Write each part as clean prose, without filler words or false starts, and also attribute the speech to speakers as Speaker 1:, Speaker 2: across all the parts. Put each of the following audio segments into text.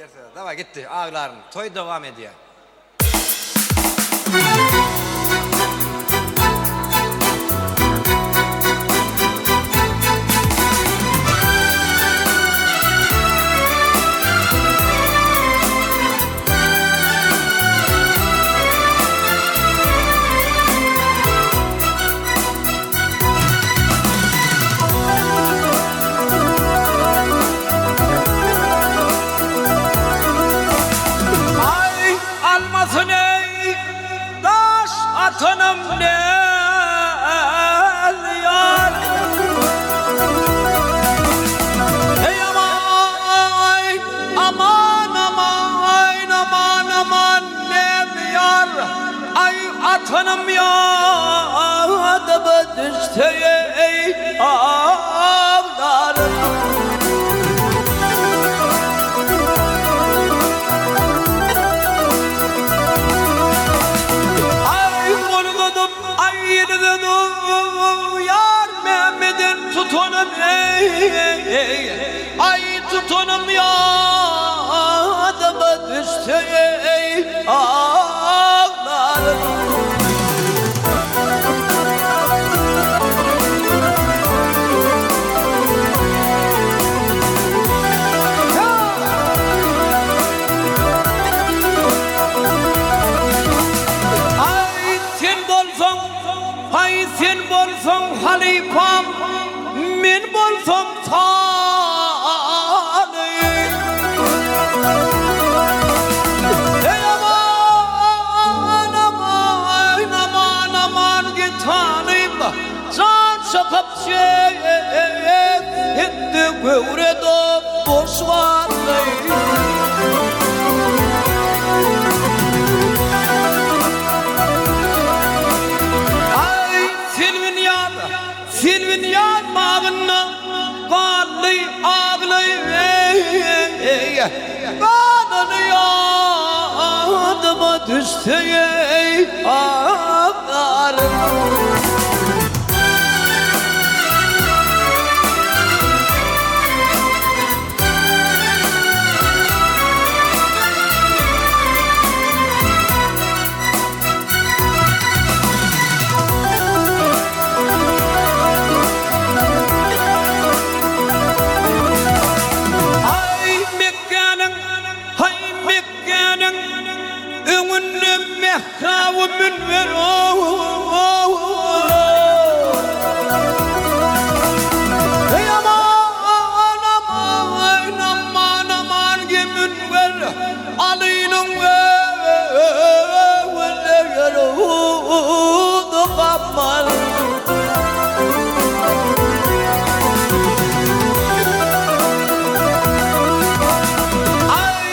Speaker 1: Neyse, dava gitti ağlarım. Toy devam ediyor.
Speaker 2: Atanım ne yar. Hey aman aman aman aman aman ne yar. Ay atanım ya da düştü ey ağlarım. Yar Mehmet'in tutunum ey ay tutunum ya adama düştü ey ağlarım. Hay sen bolsan halifam, men bolsam tanı. Ey aman aman aman aman git tanıyım, can şakap etti gövrede boş var. Silvin yanmağına kanlı ağlı kanını yadıma düştü ey ağlarım. Mehravımın ver ey aman aman aman aman gemin ver alıyının ver kamal. Ay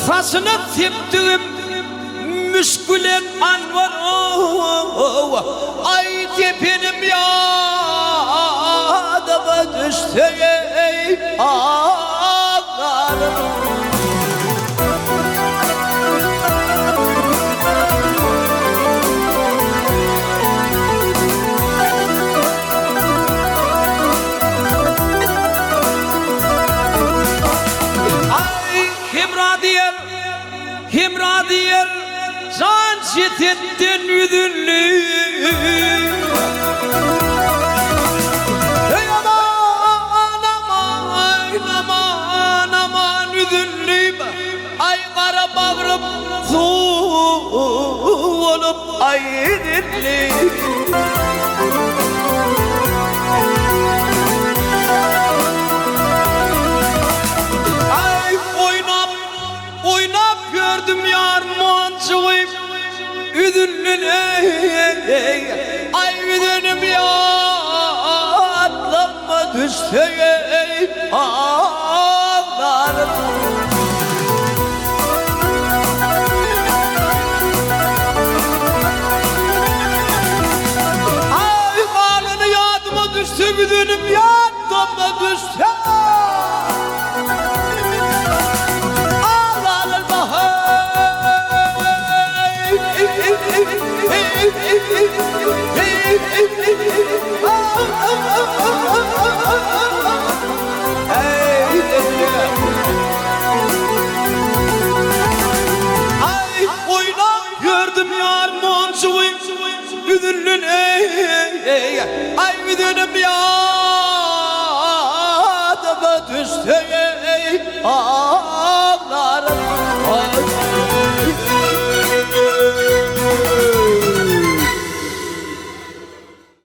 Speaker 2: sasına teptiğim müşkület anvar ay tepenim ya adama düştü ey ağlarım. Ay himradiyer can şiddetten yüdünlü. Ey aman aman aman aman yüdünlü. Ay kara bağrım su olup ay dinli. Ay oynap gördüm yar mancıvıyım. Üdünlün ey ay üdünüm ya atlanma düştü ey ağlarım. Ay ağlanı yadıma düştü üdünüm ya atlanma düştü. Ağlarım yar monçuy Güdüllün ey Ay güdünüm yadıma düştü ey